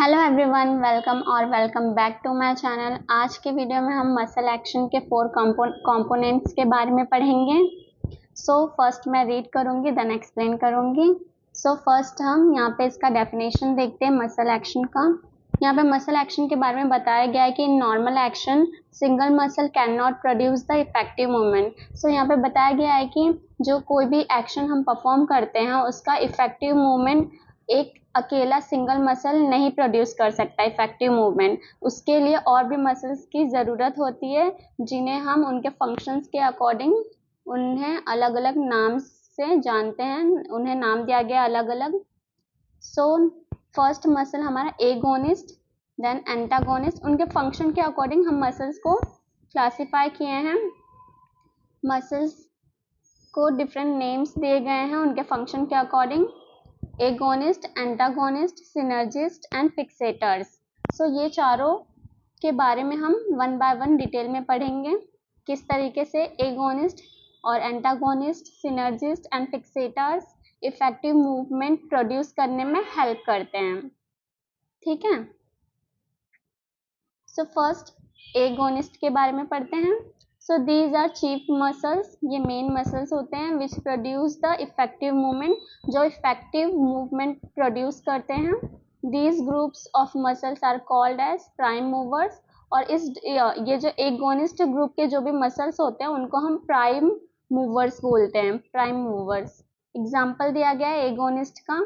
Hello everyone, welcome back to my channel. आज के video में हम मसल एक्शन के 4 कंपोनेंट्स के बारे में पढ़ेंगे। फर्स्ट मैं रीड करूंगी, देन एक्सप्लेन करूंगी। फर्स्ट हम यहाँ पे इसका डेफिनेशन देखते हैं मसल एक्शन का। यहाँ पे मसल एक्शन के बारे में बताया गया है कि in normal action single muscle can not produce the effective movement. यहाँ पे बताया गया है कि जो कोई भी एक्शन हम परफॉर्म करते हैं उसका इफेक्टिव मूवमेंट एक अकेला सिंगल मसल नहीं प्रोड्यूस कर सकता इफेक्टिव मूवमेंट। उसके लिए और भी मसल्स की ज़रूरत होती है जिन्हें हम उनके फंक्शंस के अकॉर्डिंग उन्हें अलग अलग नाम से जानते हैं, उन्हें नाम दिया गया अलग अलग। फर्स्ट मसल हमारा एगोनिस्ट, देन एंटागोनिस्ट। उनके फंक्शन के अकॉर्डिंग हम मसल्स को क्लासीफाई किए हैं। मसल्स को डिफरेंट नेम्स दिए गए हैं उनके फंक्शन के according: agonist, antagonist, synergist and fixators. ये चारों के बारे में हम वन बाय वन डिटेल में पढ़ेंगे, किस तरीके से एगोनिस्ट और antagonist, synergist and fixators effective movement produce करने में हेल्प करते हैं। ठीक है, फर्स्ट एगोनिस्ट के बारे में पढ़ते हैं। दीज आर चीफ मसल्स, ये मेन मसल्स होते हैं which produce the effective movement, जो इफेक्टिव मूवमेंट प्रोड्यूस करते हैं। These groups of muscles are called as prime movers. और ये जो एगोनिस्ट ग्रुप के जो भी मसल्स होते हैं उनको हम प्राइम मूवर्स बोलते हैं, प्राइम मूवर्स। एग्जाम्पल दिया गया है एगोनिस्ट का।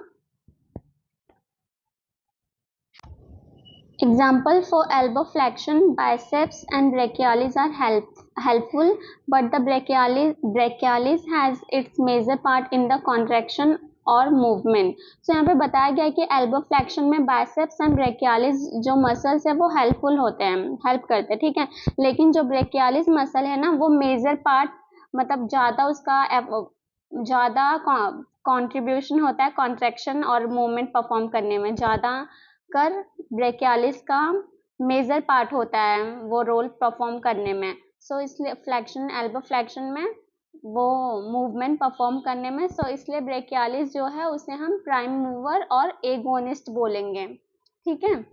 Example: for elbow flexion, biceps and brachialis are helpful, but the brachialis has its major part in the contraction और मूवमेंट। यहाँ पे बताया गया है कि एल्बो फ्लेक्शन में बाइसेप्स एंड ब्रेकियालिस जो मसल्स है वो हेल्पफुल होते हैं, हेल्प करते हैं। ठीक है, लेकिन जो ब्रेकियालिस मसल है ना वो मेजर पार्ट, मतलब ज़्यादा उसका ज़्यादा कॉन्ट्रीब्यूशन होता है कॉन्ट्रैक्शन और मूवमेंट परफॉर्म करने में, ज़्यादा कर ब्रेकियालिस का मेजर पार्ट होता है वो रोल परफॉर्म करने में। इसलिए फ्लेक्शन, एल्बो फ्लेक्शन में वो मूवमेंट परफॉर्म करने में, इसलिए ब्रेकियालिस जो है उसे हम प्राइम मूवर और एगोनिस्ट बोलेंगे। ठीक है,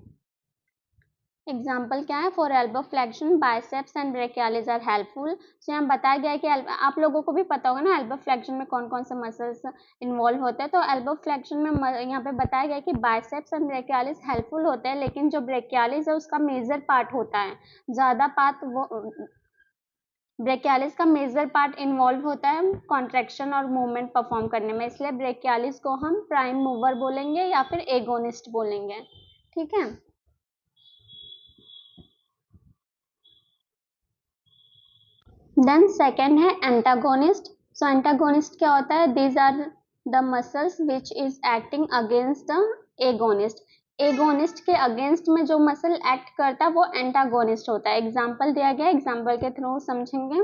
एग्जाम्पल क्या है? For elbow flexion, biceps and brachialis are helpful. यहाँ बताया गया है कि आप लोगों को भी पता होगा ना एल्बो फ्लेक्शन में कौन कौन से मसल्स इन्वॉल्व होते हैं। तो एल्बो फ्लेक्शन में यहाँ पे बताया गया है कि बाइसेप्स एंड ब्रेकियालिस हेल्पफुल होते हैं, लेकिन जो ब्रेकियालिस है उसका मेजर पार्ट होता है, ज़्यादा पार्ट वो ब्रेकियालिस का मेजर पार्ट इन्वॉल्व होता है कॉन्ट्रैक्शन और मूवमेंट परफॉर्म करने में, इसलिए ब्रेकियालिस को हम प्राइम मूवर बोलेंगे या फिर एगोनिस्ट बोलेंगे। ठीक है, देन सेकेंड है एंटागोनिस्ट। एंटागोनिस्ट क्या होता है? These are the muscles which is acting against the agonist. Agonist के अगेंस्ट में जो मसल एक्ट करता है वो एंटागोनिस्ट होता है। एग्जाम्पल दिया गया, एग्जाम्पल के थ्रू समझेंगे।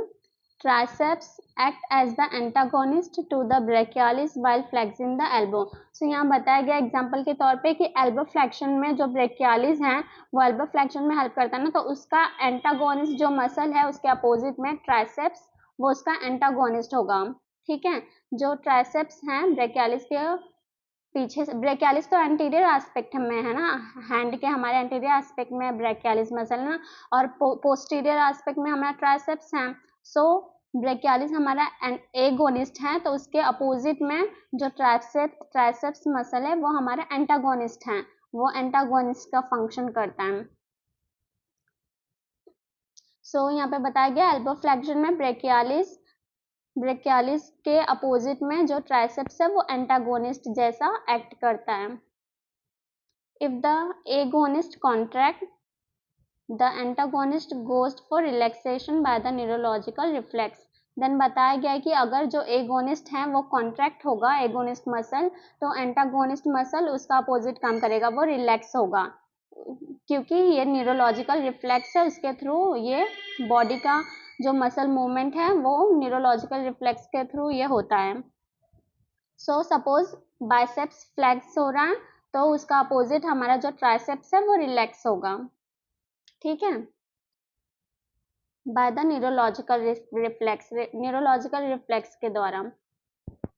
Triceps act as the antagonist to the brachialis while flexing the elbow. यहाँ बताया गया एग्जाम्पल के तौर पे कि एल्बो फ्लेक्शन में जो ब्रेकियालिस है वो एल्बो फ्लेक्शन में हेल्प करता है ना, तो उसका एंटागोनिस्ट जो मसल है उसके अपोजिट में ट्राइसेप्स, वो उसका एंटागोनिस्ट होगा। ठीक है, जो ट्राइसेप्स हैं ब्रेकियालिस के पीछे से, ब्रेकियालिस तो एंटीरियर एस्पेक्ट में है ना, हैंड के हमारे एंटीरियर एस्पेक्ट में ब्रेकियालिस मसल ना, और पोस्टीरियर एस्पेक्ट में हमारा ट्राइसेप्स है। ब्रेकियालिस हमारा एगोनिस्ट है, तो उसके अपोजिट में जो ट्राइसेप्स मसल है वो हमारा एंटागोनिस्ट है, वो एंटागोनिस्ट का फंक्शन करता है। यहाँ पे बताया गया एल्बो फ्लेक्शन में ब्रेकियालिस के अपोजिट में जो ट्राइसेप्स है वो एंटागोनिस्ट जैसा एक्ट करता है। If the agonist contract, the antagonist goes for relaxation by the neurological reflex. Then बताया गया है कि अगर जो एगोनिस्ट है वो कॉन्ट्रैक्ट होगा, एगोनिस्ट मसल, तो एंटागोनिस्ट मसल उसका अपोजिट काम करेगा, वो रिलैक्स होगा, क्योंकि ये न्यूरोलॉजिकल रिफ्लेक्स है, उसके थ्रू ये बॉडी का जो मसल मूवमेंट है वो न्यूरोलॉजिकल रिफ्लेक्स के थ्रू ये होता है। सपोज बाइसेप्स फ्लेक्स हो रहा है तो उसका अपोजिट हमारा जो ट्राइसेप्स है वो रिलैक्स होगा। ठीक है, बाय द न्यूरोलॉजिकल रिफ्लेक्स के द्वारा।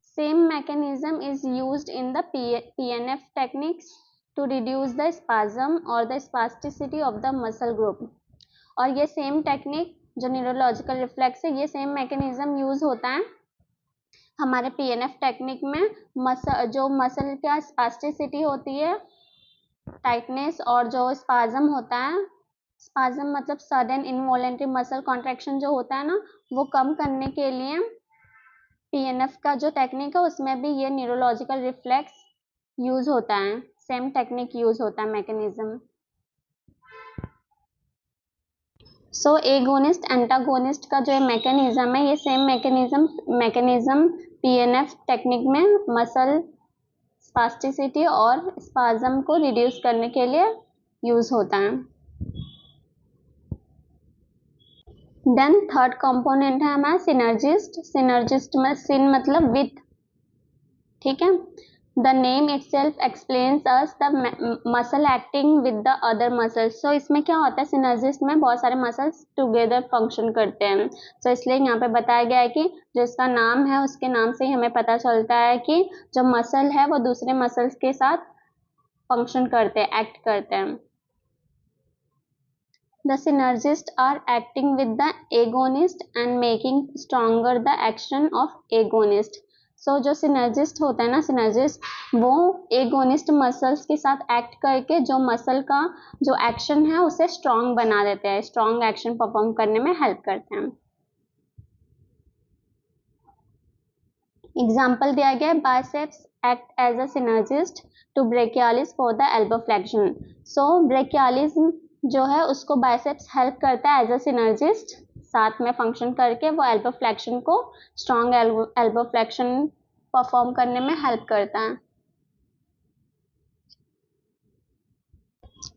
Same mechanism is used in the PNF techniques to reduce the spasm और the spasticity of the muscle group. और ये सेम टेक्निक जो न्यूरोलॉजिकल रिफ्लेक्स है, ये सेम मैकेनिज्म यूज होता है हमारे पीएनएफ टेक्निक में। जो मसल का स्पास्टिसिटी होती है, टाइटनेस, और जो स्पाज्म होता है, स्पाज्म मतलब सडन इनवॉलेंटरी मसल कॉन्ट्रैक्शन जो होता है ना, वो कम करने के लिए पीएनएफ का जो टेक्निक है उसमें भी ये न्यूरोलॉजिकल रिफ्लेक्स यूज होता है, सेम टेक्निक यूज होता है मैकेनिज्म। सो एगोनिस्ट एंटागोनिस्ट का जो मैकेनिज्म है, ये सेम मैकेनिज्म पीएनएफ टेक्निक में मसल स्पास्टिसिटी और स्पाज्म को रिड्यूस करने के लिए यूज होता है। देन थर्ड कंपोनेंट है हमारा सिनर्जिस्ट। सिनर्जिस्ट में सिन मतलब विथ, ठीक है। The name itself explains us the muscle acting with the other muscles. So इसमें क्या होता है, सिनर्जिस्ट में बहुत सारे मसल्स टुगेदर फंक्शन करते हैं। सो इसलिए यहाँ पे बताया गया है कि जो इसका नाम है उसके नाम से ही हमें पता चलता है कि जो मसल है वो दूसरे मसल्स के साथ फंक्शन करते हैं, एक्ट करते हैं। The synergists are acting with the agonist and making stronger the action of agonist. So जो सिनर्जिस्ट होता है ना, सिनर्जिस्ट वो एगोनिस्ट मसल्स के साथ एक्ट करके जो मसल का जो एक्शन है उसे स्ट्रॉन्ग बना देते हैं, स्ट्रॉन्ग एक्शन परफॉर्म करने में हेल्प करते हैं। एग्जाम्पल दिया गया है, biceps act as a synergist to brachialis for the elbow flexion. So brachialis जो है उसको बाइसेप्स हेल्प करता है एज अ सिनर्जिस्ट, साथ में फंक्शन करके वो एल्बो फ्लेक्शन को, स्ट्रॉन्ग एल्बो फ्लेक्शन परफॉर्म करने में हेल्प करता है।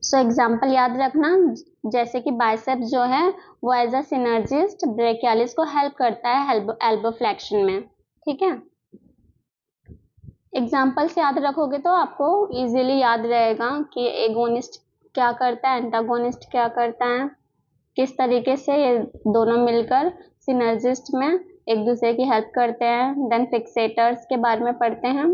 सो एग्जाम्पल याद रखना, जैसे कि बाइसेप्स जो है वो एज अ सिनर्जिस्ट ब्रेकियालिस को हेल्प करता है एल्बो फ्लेक्शन में, ठीक है। एग्जाम्पल्स याद रखोगे तो आपको इजीली याद रहेगा कि एगोनिस्ट क्या करता है, एंटागोनिस्ट क्या करता है, किस तरीके से ये दोनों मिलकर सिनर्जिस्ट में एक दूसरे की हेल्प करते हैं। देन फिक्सेटर्स के बारे में पढ़ते हैं।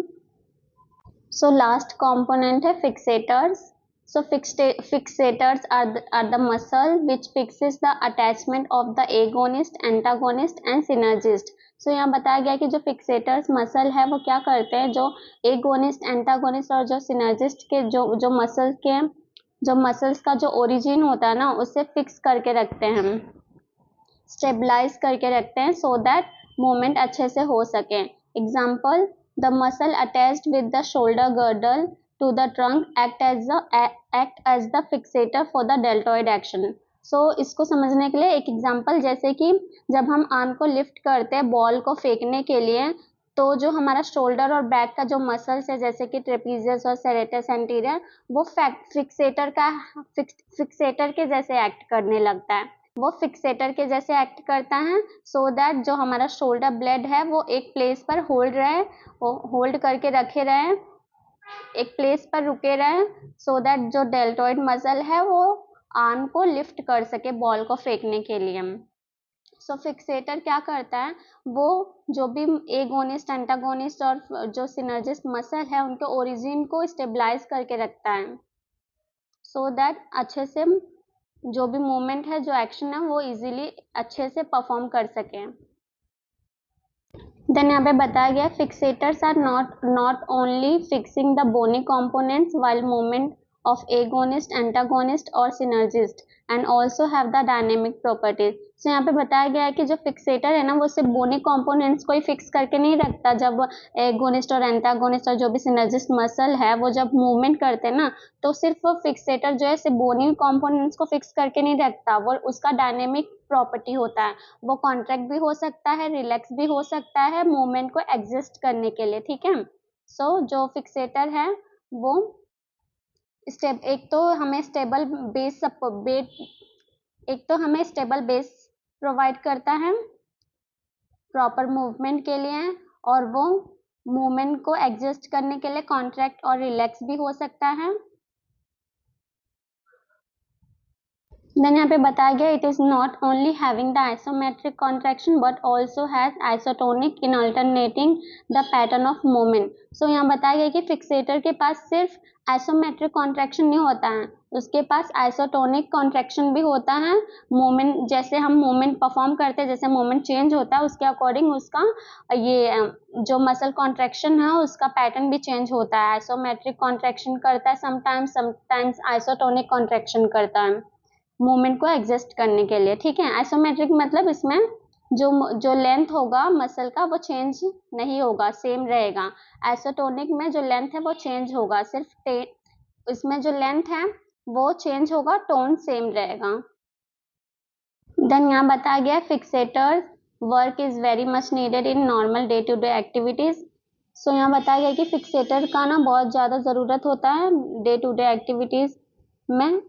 सो लास्ट कंपोनेंट है fixators. So fixators are the muscle which fixes the attachment of the agonist, antagonist and synergist. So यहाँ बताया गया कि जो फिक्सेटर्स मसल है वो क्या करते हैं, जो एगोनिस्ट, एंटागोनिस्ट और जो सिनर्जिस्ट के जो मसल्स का जो ओरिजिन होता है ना उसे फिक्स करके रखते हैं, स्टेबलाइज करके रखते हैं, सो दैट मूवमेंट अच्छे से हो सके। Example, the muscle attached with the shoulder girdle to the trunk act as the fixator for the deltoid action. So इसको समझने के लिए एक एग्जाम्पल, जैसे कि जब हम आर्म को लिफ्ट करते हैं बॉल को फेंकने के लिए, तो जो हमारा शोल्डर और बैक का जो मसल्स है जैसे कि ट्रेपीजियस और सेरेटस एंटीरियर, वो फिक्सेटर के जैसे एक्ट करने लगता है, वो फिक्सेटर के जैसे एक्ट करता है, सो दैट जो हमारा शोल्डर ब्लेड है वो एक प्लेस पर होल्ड करके रखे रहे, एक प्लेस पर रुके रहे, सो दैट जो डेल्टॉइड मसल है वो आर्म को लिफ्ट कर सके बॉल को फेंकने के लिए। सो फिक्सेटर क्या करता है, वो जो भी एगोनिस्ट, एंटागोनिस्ट और जो सिनर्जिस्ट मसल है उनके ओरिजिन को स्टेबलाइज करके रखता है, सो दैट अच्छे से जो भी मूवमेंट है, जो एक्शन है वो इजीली अच्छे से परफॉर्म कर सके। देन यहाँ पे बताया गया fixators are not only fixing the bony components while movement of agonist, antagonist और synergist and also have the dynamic properties। so यहाँ पे बताया गया है कि जो फिक्सेटर है ना वो सिर्फ बोनी कंपोनेंट्स को ही फिक्स करके नहीं रखता, जब एगोनिस्ट और एंटागोनिस्ट और जो भी सिनर्जिस्ट मसल है वो जब मूवमेंट करते हैं ना, तो सिर्फ वो फिक्सेटर जो है सिर्फ बोनी कंपोनेंट्स को फिक्स करके नहीं रखता, वो उसका डायनेमिक प्रॉपर्टी होता है, वो कॉन्ट्रैक्ट भी हो सकता है, रिलैक्स भी हो सकता है मूवमेंट को एडजस्ट करने के लिए, ठीक है। सो जो फिक्सेटर है वो एक तो हमें स्टेबल बेस प्रोवाइड करता है प्रॉपर मूवमेंट के लिए, और वो मूवमेंट को एडजस्ट करने के लिए कॉन्ट्रैक्ट और रिलैक्स भी हो सकता है। देन यहाँ पे बताया गया it is not only having the isometric contraction but also has isotonic in alternating the pattern of movement. So यहाँ बताया गया कि फिक्सेटर के पास सिर्फ आइसोमेट्रिक कॉन्ट्रैक्शन नहीं होता है, उसके पास आइसोटोनिक कॉन्ट्रैक्शन भी होता है। मूवमेंट जैसे हम मूवमेंट परफॉर्म करते हैं, जैसे मूवमेंट चेंज होता है उसके अकॉर्डिंग उसका ये जो मसल कॉन्ट्रैक्शन है उसका पैटर्न भी चेंज होता है। आइसोमेट्रिक कॉन्ट्रैक्शन करता है समटाइम्स आइसोटोनिक कॉन्ट्रैक्शन करता है मूवमेंट को एडजस्ट करने के लिए। ठीक है, आइसोमेट्रिक मतलब इसमें जो लेंथ होगा मसल का वो चेंज नहीं होगा, सेम रहेगा। आइसोटोनिक में जो लेंथ है वो चेंज होगा, सिर्फ इसमें जो लेंथ है वो चेंज होगा, टोन सेम रहेगा। देन यहाँ बताया गया fixator work is very much needed in normal day to day activities. So यहाँ बताया गया कि फिक्सेटर का ना बहुत ज़्यादा ज़रूरत होता है डे टू डे एक्टिविटीज़ में,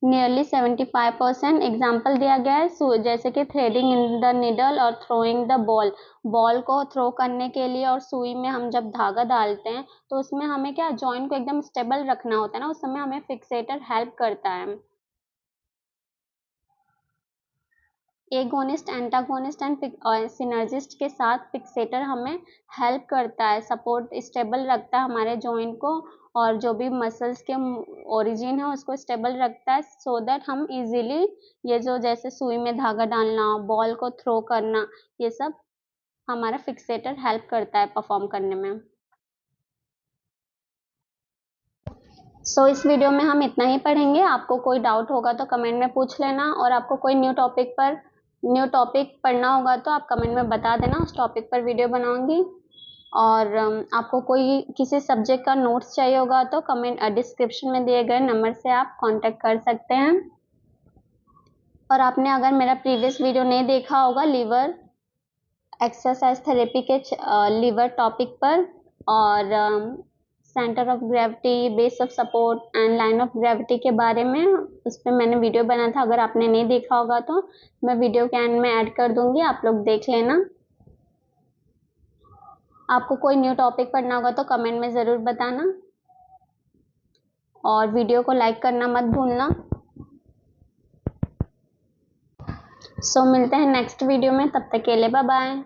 नियरली 75%। एग्जाम्पल दिया गया है जैसे कि थ्रेडिंग इन द निडल और थ्रोइंग द बॉल को थ्रो करने के लिए, और सुई में हम जब धागा डालते हैं तो उसमें हमें क्या जॉइंट को एकदम स्टेबल रखना होता है ना, उस समय हमें फिक्सेटर हेल्प करता है। एगोनिस्ट, एंटागोनिस्ट एंड सिनर्जिस्ट के साथ फिक्सेटर हमें हेल्प करता है, सपोर्ट स्टेबल रखता है हमारे जॉइंट को, और जो भी मसल्स के ओरिजिन है उसको स्टेबल रखता है, सो दैट हम इजीली ये जो जैसे सुई में धागा डालना, बॉल को थ्रो करना, ये सब हमारा फिक्सेटर हेल्प करता है परफॉर्म करने में। सो इस वीडियो में हम इतना ही पढ़ेंगे। आपको कोई डाउट होगा तो कमेंट में पूछ लेना, और आपको कोई न्यू टॉपिक पढ़ना होगा तो आप कमेंट में बता देना, उस टॉपिक पर वीडियो बनाऊंगी। और आपको कोई किसी सब्जेक्ट का नोट्स चाहिए होगा तो कमेंट डिस्क्रिप्शन में दिए गए नंबर से आप कांटेक्ट कर सकते हैं। और आपने अगर मेरा प्रीवियस वीडियो नहीं देखा होगा लीवर एक्सरसाइज थेरेपी के लीवर टॉपिक पर, और centre of gravity, base of support and line of gravity के बारे में, उस पर मैंने वीडियो बनाया था। अगर आपने नहीं देखा होगा तो मैं वीडियो के एंड में ऐड कर दूंगी, आप लोग देख लेना। आपको कोई न्यू टॉपिक पढ़ना होगा तो कमेंट में ज़रूर बताना, और वीडियो को लाइक करना मत भूलना। सो मिलते हैं नेक्स्ट वीडियो में, तब तक के लिए बाय बाय।